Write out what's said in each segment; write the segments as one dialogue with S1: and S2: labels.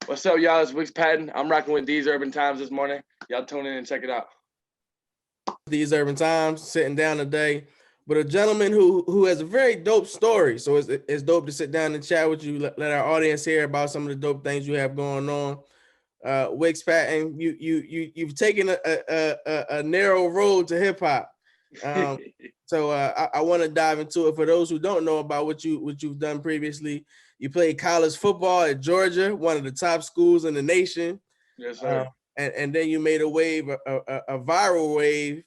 S1: What's up, y'all? It's Wix Patton. I'm rocking with These Urban Times this morning. Y'all tune in and check it out.
S2: These Urban Times, sitting down today with a gentleman who has a very dope story. So it's dope to sit down and chat with you. Let our audience hear about some of the dope things you have going on. Wix Patton, you've taken a narrow road to hip hop. So I want to dive into it. For those who don't know about what you've done previously, you played college football at Georgia, one of the top schools in the nation.
S1: Yes, sir.
S2: And then you made a wave, a viral wave,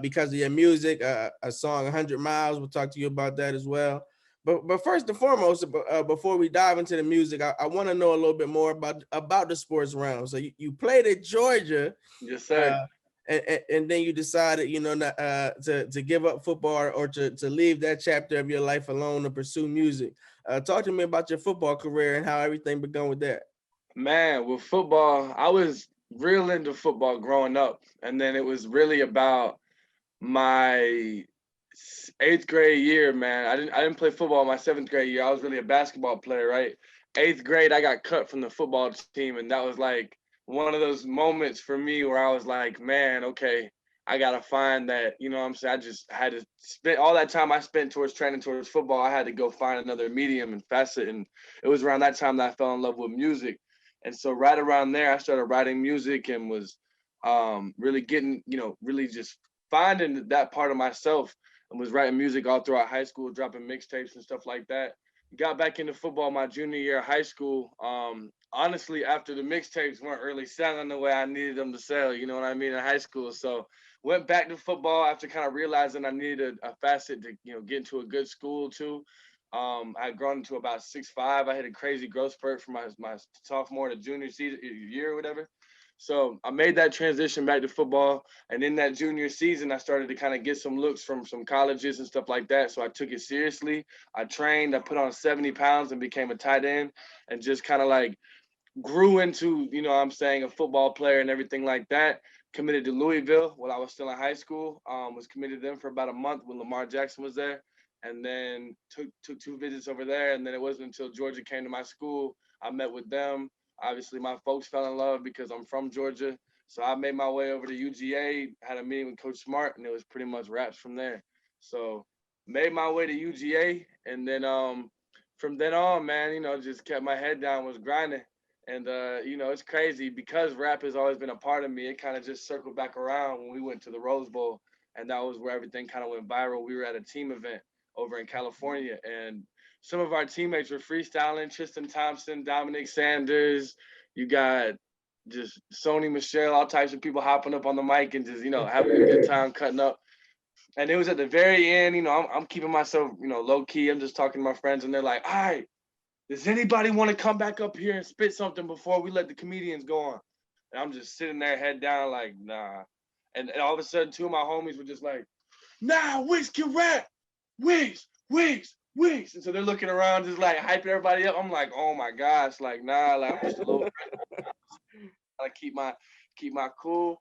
S2: because of your music, a song 100 Miles. We'll talk to you about that as well. But first and foremost, before we dive into the music, I want to know a little bit more about the sports realm. So you played at Georgia.
S1: Yes, sir.
S2: And then you decided, not, to give up football or to leave that chapter of your life alone to pursue music. Talk to me about your football career and how everything began with that.
S1: Man, with football, I was real into football growing up. And then it was really about my 8th grade year, man. I didn't play football my 7th grade year. I was really a basketball player, right? 8th grade, I got cut from the football team, and that was like one of those moments for me where I was like, man, okay, I gotta find that, you know what I'm saying? I just had to spend all that time I spent towards training towards football. I had to go find another medium and facet. And it was around that time that I fell in love with music. And so right around there, I started writing music and was really getting, really just finding that part of myself, and was writing music all throughout high school, dropping mixtapes and stuff like that. Got back into football my junior year of high school. Honestly, after the mixtapes weren't really selling the way I needed them to sell, you know what I mean, in high school. So went back to football after kind of realizing I needed a facet to, get into a good school too. I had grown into about 6'5". I hit a crazy growth spurt from my sophomore to junior season year or whatever. So I made that transition back to football. And in that junior season, I started to kind of get some looks from some colleges and stuff like that. So I took it seriously. I trained, I put on 70 pounds and became a tight end, and just kind of like grew into, a football player and everything like that. Committed to Louisville while I was still in high school. Was committed to them for about a month when Lamar Jackson was there. And then took 2 visits over there. And then it wasn't until Georgia came to my school, I met with them. Obviously, my folks fell in love because I'm from Georgia. So I made my way over to UGA, had a meeting with Coach Smart, and it was pretty much raps from there. So made my way to UGA, and then from then on, man, just kept my head down, was grinding. And it's crazy because rap has always been a part of me. It kind of just circled back around when we went to the Rose Bowl, and that was where everything kind of went viral. We were at a team event over in California, and some of our teammates were freestyling. Tristan Thompson, Dominic Sanders. You got just Sony Michelle, all types of people hopping up on the mic and just, having a good time cutting up. And it was at the very end, I'm keeping myself, low key. I'm just talking to my friends, and they're like, all right, does anybody want to come back up here and spit something before we let the comedians go on? And I'm just sitting there, head down, like, nah. And all of a sudden, 2 of my homies were just like, nah, Wix can rap. Wix. And so they're looking around, just like hyping everybody up. I'm like, oh my gosh, like, nah, like, I'm just a little I keep my cool.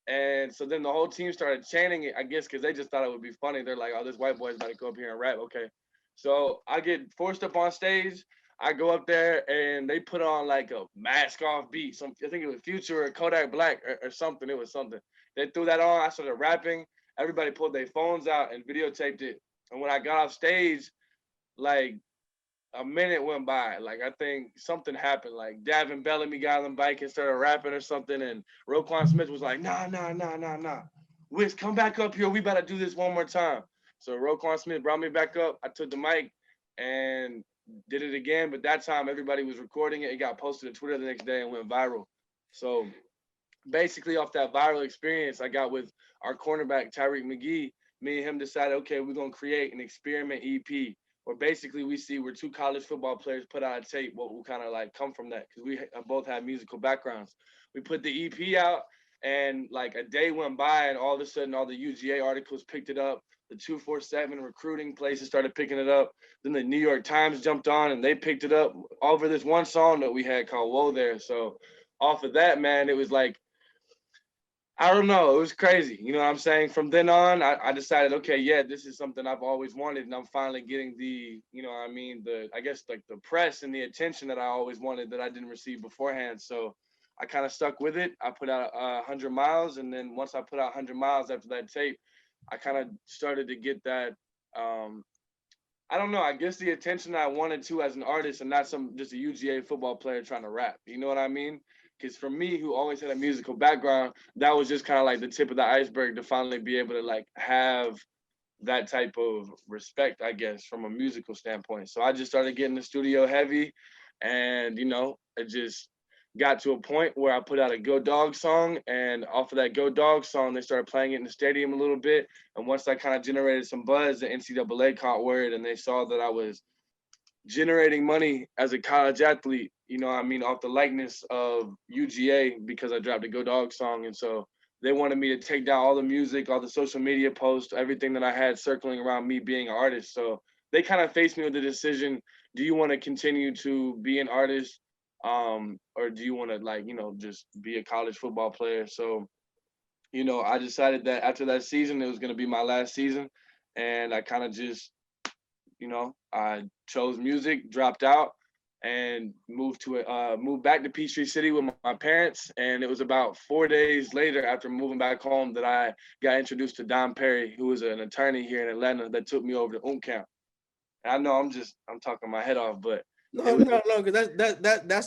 S1: And so then the whole team started chanting it, I guess, because they just thought it would be funny. They're like, oh, this white boy's about to go up here and rap. Okay. So I get forced up on stage. I go up there and they put on like a mask off beat. I think it was Future or Kodak Black or something. It was something. They threw that on. I started rapping. Everybody pulled their phones out and videotaped it. And when I got off stage, like a minute went by. Like I think something happened. Like Davin Bellamy got on the bike and started rapping or something. And Roquan Smith was like, nah. Wiz, come back up here. We better do this one more time. So Roquan Smith brought me back up. I took the mic and did it again. But that time everybody was recording it. It got posted to Twitter the next day and went viral. So basically off that viral experience I got with our cornerback, Tyreek McGee, me and him decided, okay, we're going to create an experiment EP where basically we see where 2 college football players put out a tape, what will kind of like come from that, because we both have musical backgrounds. We put the EP out, and like a day went by, and all of a sudden all the UGA articles picked it up. The 247 recruiting places started picking it up. Then the New York Times jumped on, and they picked it up over this one song that we had called Whoa There. So off of that, man, it was like I don't know. It was crazy. You know what I'm saying? From then on, I decided, okay, yeah, this is something I've always wanted, and I'm finally getting the, you know what I mean, I guess like the press and the attention that I always wanted that I didn't receive beforehand. So I kind of stuck with it. I put out 100 miles, and then once I put out 100 miles after that tape, I kind of started to get that. Um, I don't know. I guess the attention I wanted to as an artist, and not some just a UGA football player trying to rap. You know what I mean? Because for me, who always had a musical background, that was just kind of like the tip of the iceberg to finally be able to like have that type of respect, I guess, from a musical standpoint. So I just started getting the studio heavy, and it just got to a point where I put out a Go Dog song, and off of that Go Dog song, they started playing it in the stadium a little bit. And once that kind of generated some buzz, the NCAA caught word, and they saw that I was generating money as a college athlete, I mean, off the likeness of UGA because I dropped a Go Dog song. And so they wanted me to take down all the music, all the social media posts, everything that I had circling around me being an artist. So they kind of faced me with the decision, do you want to continue to be an artist? Or do you want to just be a college football player? So, I decided that after that season, it was going to be my last season. And I kind of just I chose music, dropped out, and moved back to Peachtree City with my parents. And it was about 4 days later after moving back home that I got introduced to Don Perry, who was an attorney here in Atlanta that took me over to camp. And I know I'm talking my head off, but
S2: No, because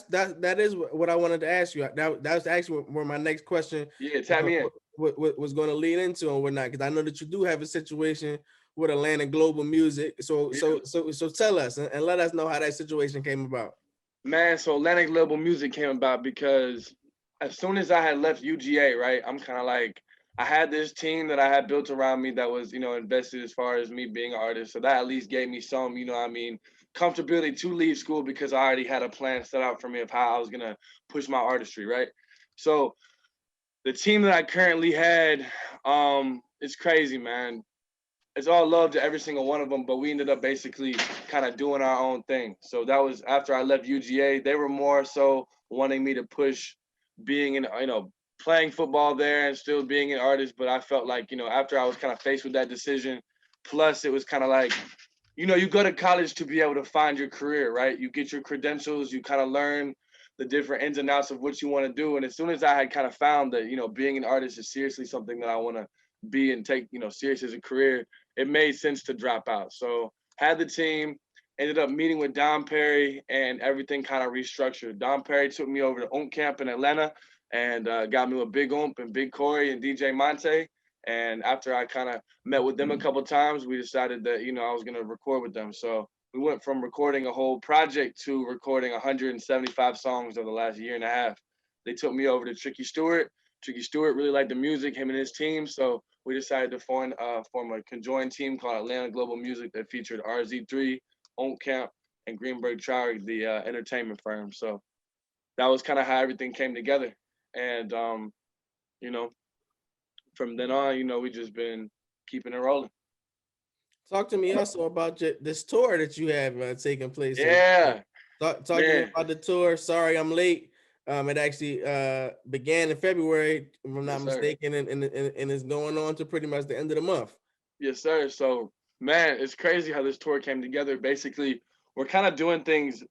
S2: that is what I wanted to ask you. That was actually where my next question
S1: yeah, tap me in.
S2: what was going to lead into and whatnot. Because I know that you do have a situation with Atlanta Global Music. So tell us and let us know how that situation came about.
S1: Man, so Atlantic Global Music came about because as soon as I had left UGA, right, I'm kind of like, I had this team that I had built around me that was, invested as far as me being an artist. So that at least gave me some, comfortability to leave school because I already had a plan set out for me of how I was going to push my artistry, right? So the team that I currently had, it's crazy, man. It's all love to every single one of them, but we ended up basically kind of doing our own thing. So that was after I left UGA. They were more so wanting me to push being playing football there and still being an artist. But I felt like, after I was kind of faced with that decision, plus it was kind of like, you go to college to be able to find your career, right? You get your credentials, you kind of learn the different ins and outs of what you want to do. And as soon as I had kind of found that, being an artist is seriously something that I want to be and take, serious as a career, it made sense to drop out. So had the team, ended up meeting with Don Perry, and everything kind of restructured. Don Perry took me over to Camp in Atlanta and got me with Big and Big Corey and DJ Monte. And after I kind of met with them a couple times, we decided that, I was going to record with them. So we went from recording a whole project to recording 175 songs over the last year and a half. They took me over to Tricky Stewart. Tricky Stewart really liked the music, him and his team. So we decided to form a conjoined team called Atlanta Global Music that featured RZ3, Camp, and Greenberg Traurig, the entertainment firm. So that was kind of how everything came together. And, from then on, we just been keeping it rolling.
S2: Talk to me also about this tour that you have taking place.
S1: Yeah.
S2: Talk to me about the tour. Sorry, I'm late. It actually began in February, if I'm not mistaken, and it's going on to pretty much the end of the month.
S1: Yes, sir. So, man, it's crazy how this tour came together. Basically, we're kind of doing things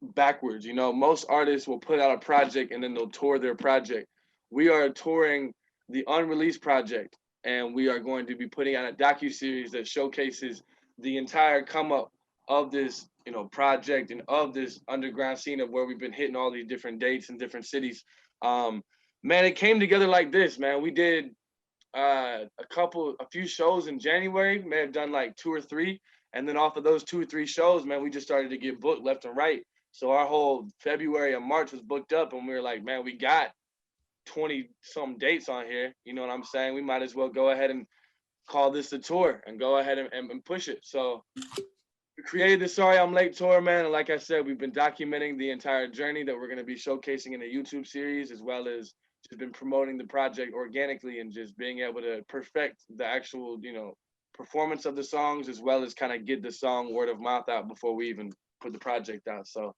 S1: backwards. Most artists will put out a project and then they'll tour their project. We are touring the unreleased project, and we are going to be putting out a docuseries that showcases the entire come up of this, project and of this underground scene of where we've been hitting all these different dates in different cities. Man, it came together like this, man. We did a few shows in January, may have done like 2 or 3. And then off of those 2 or 3 shows, man, we just started to get booked left and right. So our whole February and March was booked up, and we were like, man, we got 20 some dates on here. You know what I'm saying? We might as well go ahead and call this a tour and go ahead and push it. So we created the Sorry I'm Late tour, man. And like I said, we've been documenting the entire journey that we're going to be showcasing in a YouTube series, as well as just been promoting the project organically and just being able to perfect the actual, performance of the songs, as well as kind of get the song word of mouth out before we even put the project out. So,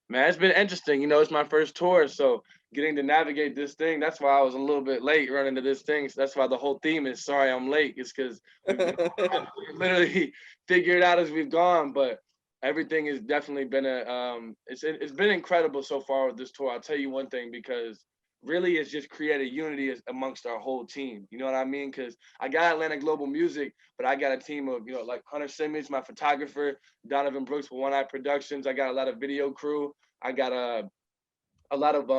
S1: man, it's been interesting. It's my first tour. So getting to navigate this thing. That's why I was a little bit late running to this thing. So that's why the whole theme is sorry I'm late. It's because we've been literally figure it out as we've gone. But everything has definitely been it's been incredible so far with this tour. I'll tell you one thing, because really it's just created unity amongst our whole team. You know what I mean? Because I got Atlanta Global Music, but I got a team of, like Hunter Simmons, my photographer, Donovan Brooks with One Eye Productions. I got a lot of video crew. I got a lot of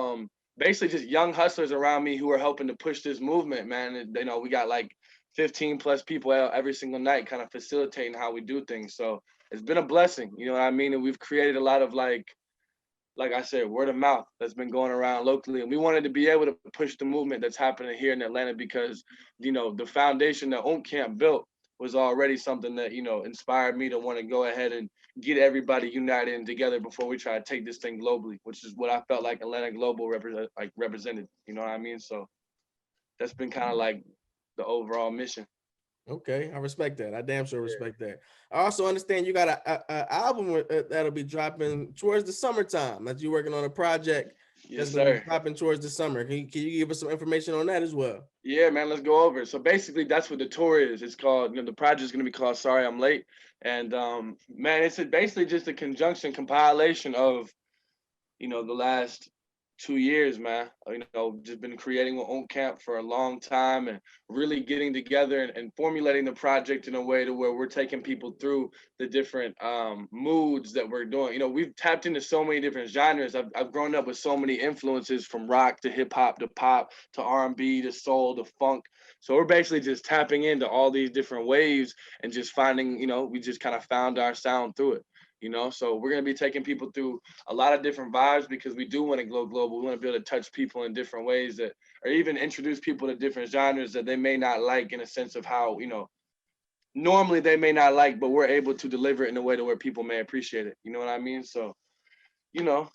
S1: basically just young hustlers around me who are helping to push this movement, man. And, we got like 15 plus people out every single night kind of facilitating how we do things. So it's been a blessing, you know what I mean? And we've created a lot of like I said, word of mouth that's been going around locally. And we wanted to be able to push the movement that's happening here in Atlanta because, the foundation that Camp built was already something that, inspired me to want to go ahead and get everybody united and together before we try to take this thing globally, which is what I felt like Atlanta Global represented, you know what I mean? So that's been kind of like the overall mission.
S2: Okay, I respect that. I damn sure respect that. I also understand you got a album that'll be dropping towards the summertime. That you're working on a project that's gonna be dropping towards the summer. Can you give us some information on that as well?
S1: Yeah, man, let's go over it. So basically, that's what the tour is. It's called, the project is gonna be called "Sorry I'm Late," and man, it's basically just a compilation of, the last 2 years, man. Just been creating with Camp for a long time and really getting together and formulating the project in a way to where we're taking people through the different moods that we're doing. We've tapped into so many different genres. I've grown up with so many influences, from rock to hip hop to pop to R&B to soul to funk. So we're basically just tapping into all these different waves and just finding, we just kind of found our sound through it. So we're going to be taking people through a lot of different vibes because we do want to go global. We want to be able to touch people in different ways or even introduce people to different genres that they may not like, in a sense of how, normally they may not like, but we're able to deliver it in a way to where people may appreciate it. You know what I mean? So, we're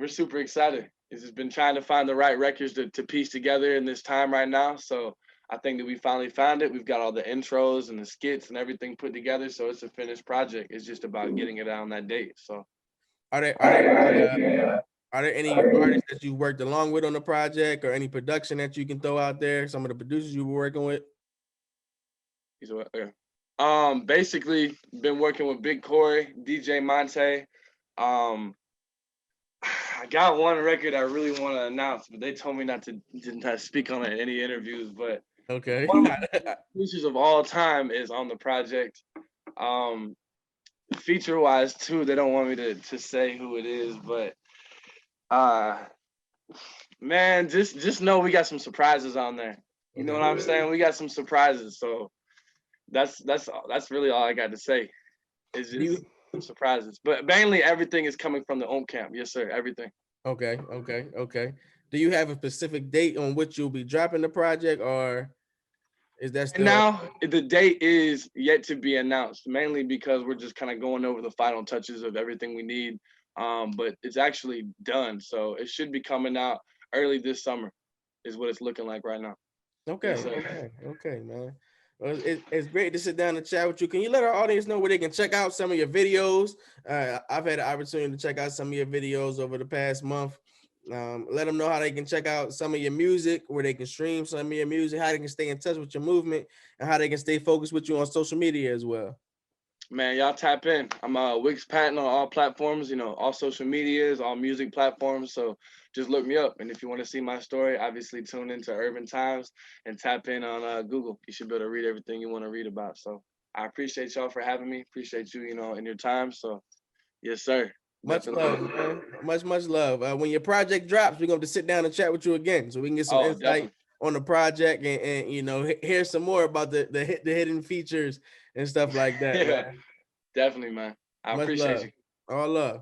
S1: super excited. It's just been trying to find the right records to piece together in this time right now. So I think that we finally found it. We've got all the intros and the skits and everything put together. So it's a finished project. It's just about getting it out on that date. So
S2: are there any artists that you worked along with on the project, or any production that you can throw out there? Some of the producers you were working with?
S1: Basically been working with Big Corey, DJ Monte. I got one record I really want to announce, but they told me not to speak on it in any interviews. But
S2: okay,
S1: one of my producers of all time is on the project. Feature wise too, they don't want me to say who it is, but man, just know we got some surprises on there. You know what I'm saying? We got some surprises, so that's really all I got to say. Is just some surprises, but mainly everything is coming from the Camp. Yes, sir. Everything.
S2: Okay. Do you have a specific date on which you'll be dropping the project, or is that still?
S1: Now the date is yet to be announced, mainly because we're just kind of going over the final touches of everything we need. But it's actually done, so it should be coming out early this summer, is what it's looking like right now.
S2: Okay, man. Well, it's great to sit down and chat with you. Can you let our audience know where they can check out some of your videos? I've had the opportunity to check out some of your videos over the past month. Let them know how they can check out some of your music, where they can stream some of your music, how they can stay in touch with your movement, and how they can stay focused with you on social media as well.
S1: Man, y'all tap in. I'm Wix Patton on all platforms, all social medias, all music platforms. So just look me up. And if you want to see my story, obviously tune into Urban Times and tap in on Google. You should be able to read everything you want to read about. So I appreciate y'all for having me. Appreciate you, in your time. So yes, sir.
S2: Much love, man. Much love. When your project drops, we're going to sit down and chat with you again, so we can get some insight
S1: definitely
S2: on the project and hear some more about the hidden features and stuff like that.
S1: Yeah,
S2: man.
S1: definitely, man. I appreciate you.
S2: All love.